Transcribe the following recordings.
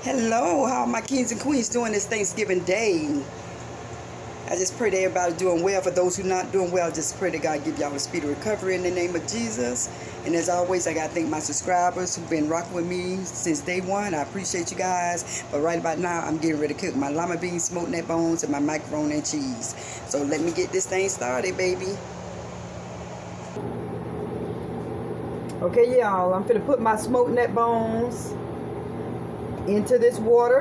Hello, how are my kings and queens doing this Thanksgiving Day? I just pray that everybody's doing well. For those who not doing well, just pray that God give y'all a speedy recovery in the name of Jesus. And as always, I got to thank my subscribers who've been rocking with me since day one. I appreciate you guys. But right about now, I'm getting ready to cook my lima beans, smoked neck bones, and my macaroni and cheese. So let me get this thing started, baby. Okay, y'all, I'm finna put my smoked neck bones into this water.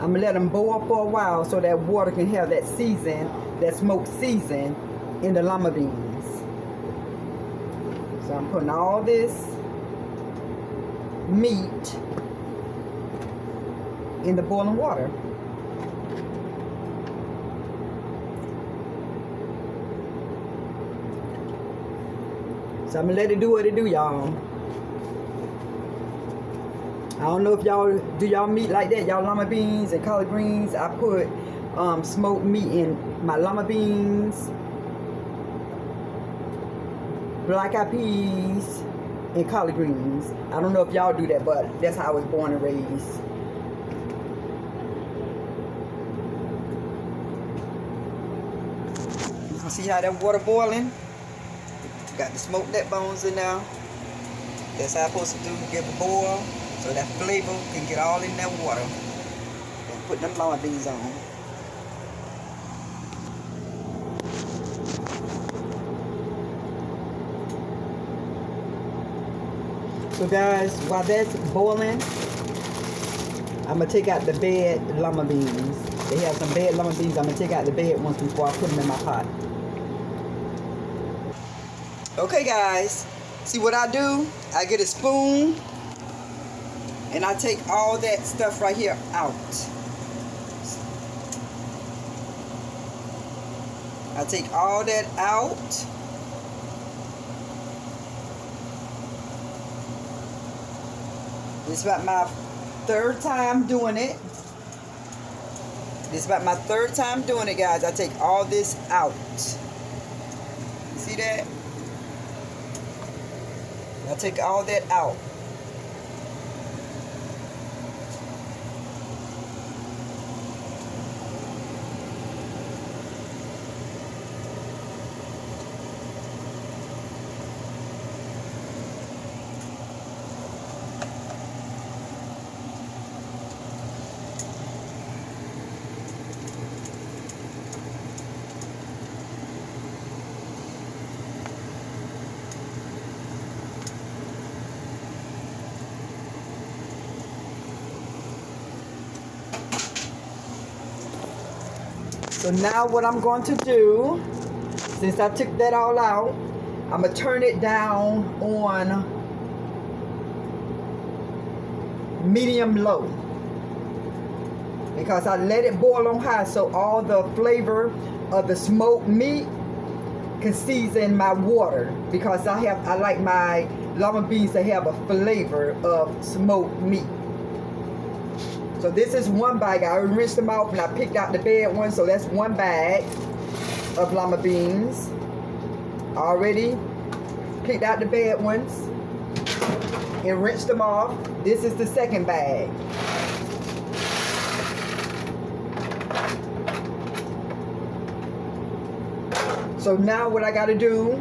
I'm gonna let them boil for a while so that water can have that season, that smoked season in the lima beans. So I'm putting all this meat in the boiling water. So I'm gonna let it do what it do, y'all. I don't know if y'all do y'all meat like that, y'all lima beans and collard greens. I put smoked meat in my lima beans, black eyed peas, and collard greens. I don't know if y'all do that, but that's how I was born and raised. You can see how that water boiling? Got the smoked neck bones in there. That's how I'm supposed to do, give a boil. So that flavor can get all in that water. And put them lima beans on. So guys, while that's boiling, I'm going to take out the bad lima beans. They have some bad lima beans. I'm going to take out the bad ones before I put them in my pot. Okay guys, see what I do? I get a spoon. And I take all that stuff right here out. I take all that out. This is about my third time doing it. This is about my third time doing it, guys. I take all this out. See that? I take all that out. So now what I'm going to do, since I took that all out, I'm going to turn it down on medium low. Because I let it boil on high so all the flavor of the smoked meat can season my water. Because I like my lima beans to have a flavor of smoked meat. So this is one bag. I rinsed them off and I picked out the bad ones. So that's one bag of lima beans. Already picked out the bad ones and rinsed them off. This is the second bag. So now what I got to do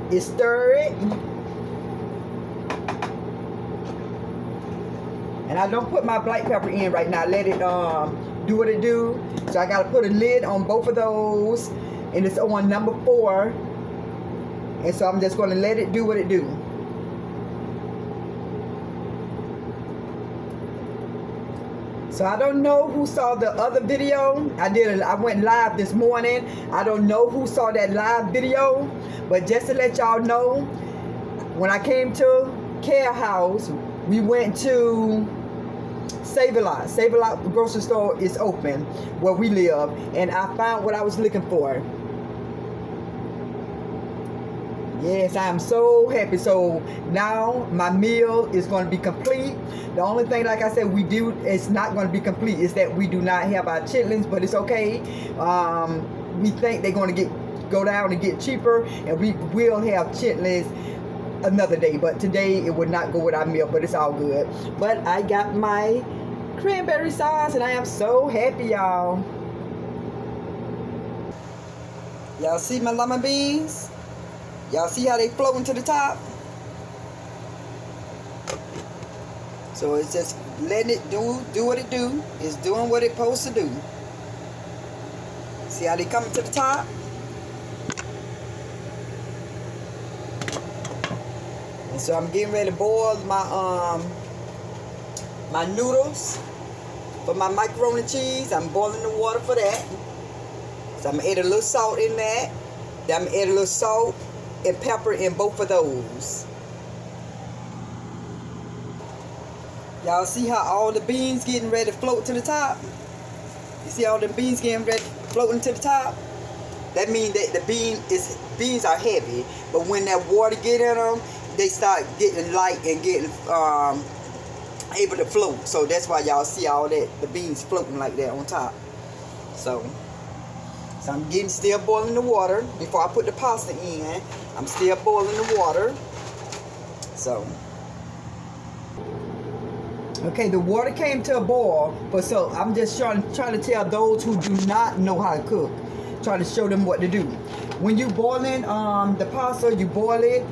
is stir it. And I don't put my black pepper in right now. Let it do what it do. So I got to put a lid on both of those. And it's on number 4. And so I'm just going to let it do what it do. So I don't know who saw the other video. I went live this morning. I don't know who saw that live video. But just to let y'all know, when I came to Care House, we went to Save-A-Lot. Save-A-Lot grocery store is open where we live, and I found what I was looking for. Yes, I am so happy. So now my meal is going to be complete. The only thing, like I said, we do, it's not going to be complete, is that we do not have our chitlins, but it's okay. We think they're going to go down and get cheaper, and we will have chitlins another day, but today it would not go without milk, but it's all good. But I got my cranberry sauce and I am so happy, y'all. Y'all see my lemon beans? Y'all see how they floating to the top? So it's just letting it do what it do. It's doing what it's supposed to do. See how they coming to the top? And so I'm getting ready to boil my my noodles for my macaroni and cheese. I'm boiling the water for that. So I'm gonna add a little salt in that. Then I'm gonna add a little salt and pepper in both of those. Y'all see how all the beans getting ready to float to the top? You see all the beans getting ready floating to the top? That means that the beans are heavy, but when that water get in them, they start getting light and getting able to float. So that's why y'all see all that, the beans floating like that on top. So I'm still boiling the water before I put the pasta in. I'm still boiling the water. So okay, the water came to a boil, but so I'm just trying to tell those who do not know how to cook, trying to show them what to do. When you boiling the pasta, you boil it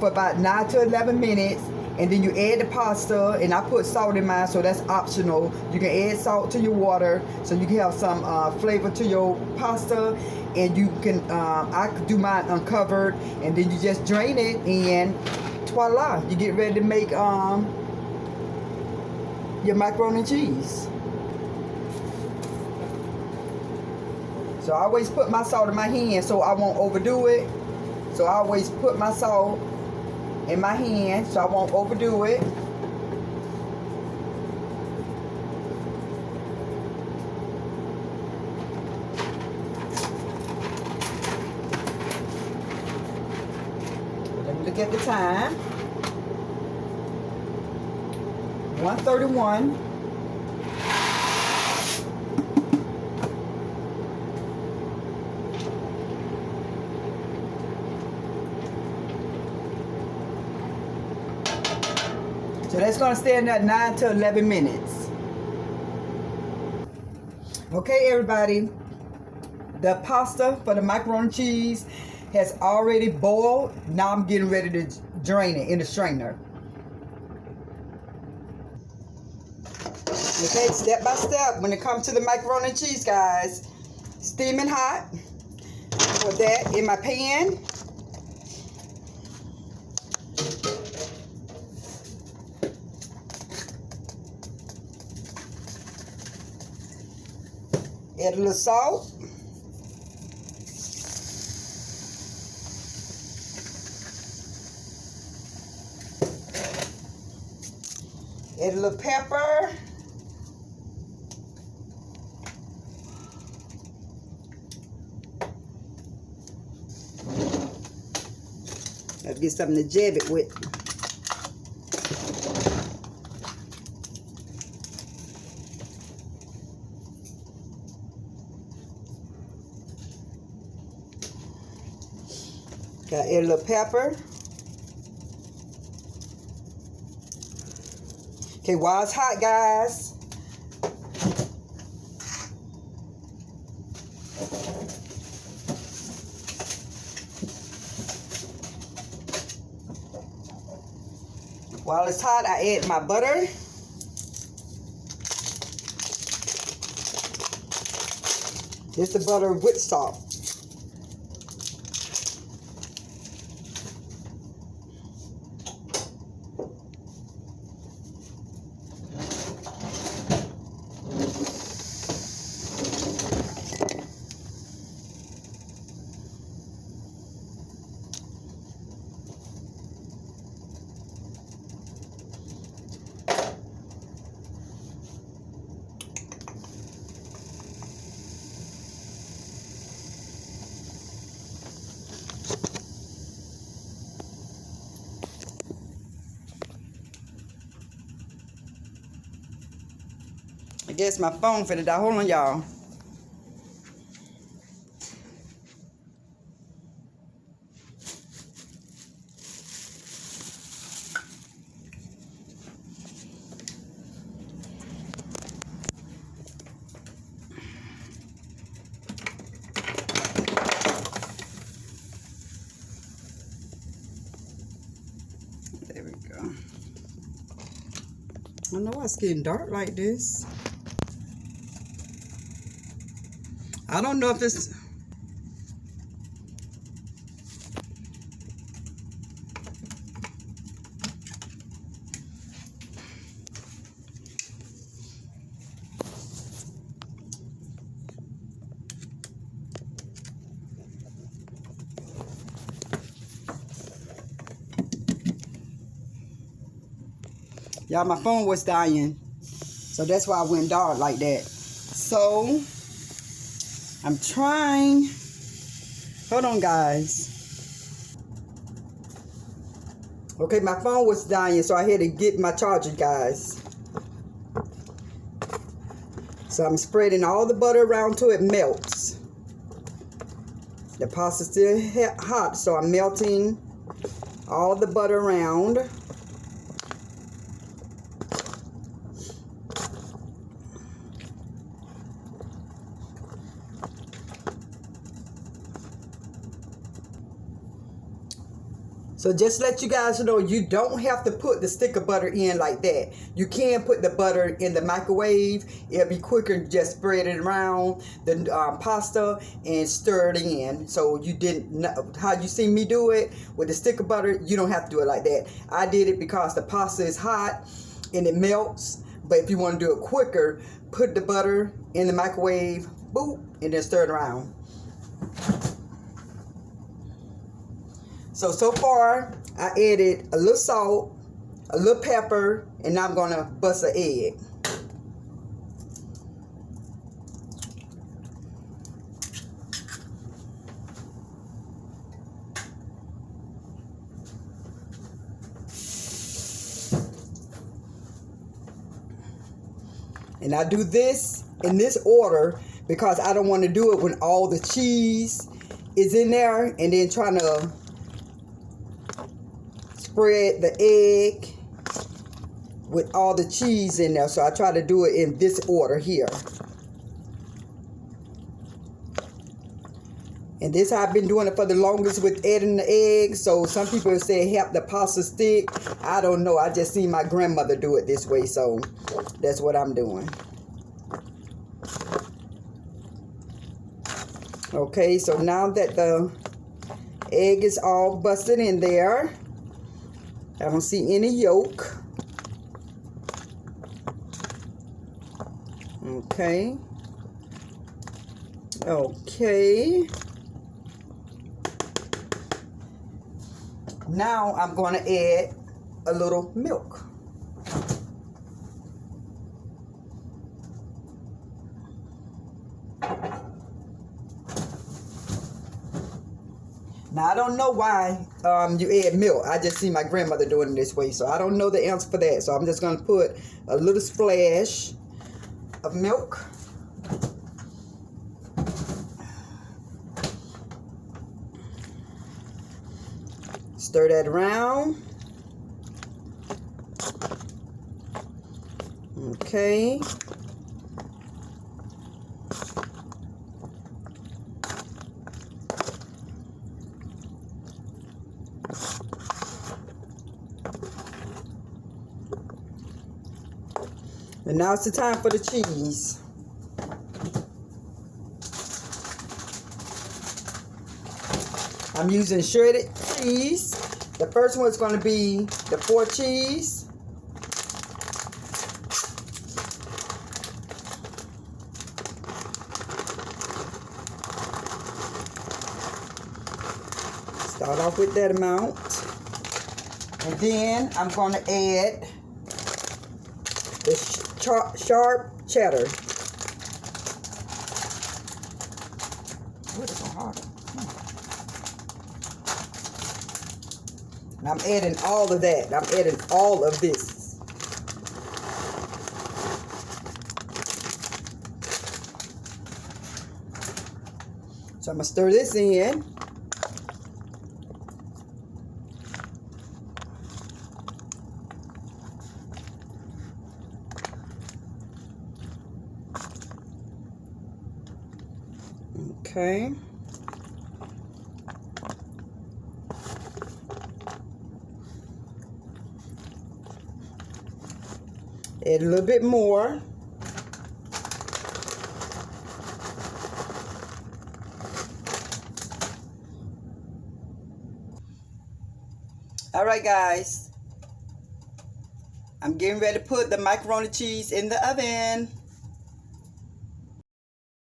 for about 9 to 11 minutes, and then you add the pasta, and I put salt in mine, so that's optional. You can add salt to your water, so you can have some flavor to your pasta, and you can, I could do mine uncovered, and then you just drain it, and voila, you get ready to make your macaroni and cheese. So I always put my salt in my hand so I won't overdo it. So I always put my salt in my hand so I won't overdo it. Let me look at the time. 1:31. So that's going to stay in there 9 to 11 minutes. Okay, everybody. The pasta for the macaroni and cheese has already boiled. Now I'm getting ready to drain it in the strainer. Okay, step by step, when it comes to the macaroni and cheese, guys, steaming hot. Put that in my pan. Add a little salt. Add a little pepper. Let's get something to jab it with. Got a little pepper. Okay, while it's hot, guys, while it's hot, I add my butter. This is the butter with salt. I guess my phone finna die. Hold on, y'all. I know it's getting dark like this. I don't know if it's... Y'all, my phone was dying. So that's why I went dark like that. So, I'm trying. Hold on, guys. Okay, my phone was dying, so I had to get my charger, guys. So I'm spreading all the butter around till it melts. The pasta's still hot, so I'm melting all the butter around. So just let you guys know, you don't have to put the stick of butter in like that. You can put the butter in the microwave. It'll be quicker. Just spread it around the pasta and stir it in. So you didn't, how you see me do it with the stick of butter, you don't have to do it like that. I did it because the pasta is hot and it melts. But if you want to do it quicker, put the butter in the microwave, boop, and then stir it around. So far, I added a little salt, a little pepper, and now I'm going to bust an egg. And I do this in this order because I don't want to do it when all the cheese is in there and then trying to spread the egg with all the cheese in there. So I try to do it in this order here. And this I've been doing it for the longest with adding the eggs. So some people say help the pasta stick. I don't know. I just seen my grandmother do it this way. So that's what I'm doing. Okay, so now that the egg is all busted in there, I don't see any yolk. Okay. Okay. Now I'm going to add a little milk. Now, I don't know why you add milk. I just see my grandmother doing it this way. So, I don't know the answer for that. So, I'm just going to put a little splash of milk. Stir that around. Okay. And now it's the time for the cheese. I'm using shredded cheese. The first one is going to be the 4 cheese. Start off with that amount. And then I'm going to add the sharp cheddar. What is so hard? And I'm adding all of that. I'm adding all of this. So I'm going to stir this in. Okay. Add a little bit more. All right, guys. I'm getting ready to put the macaroni cheese in the oven.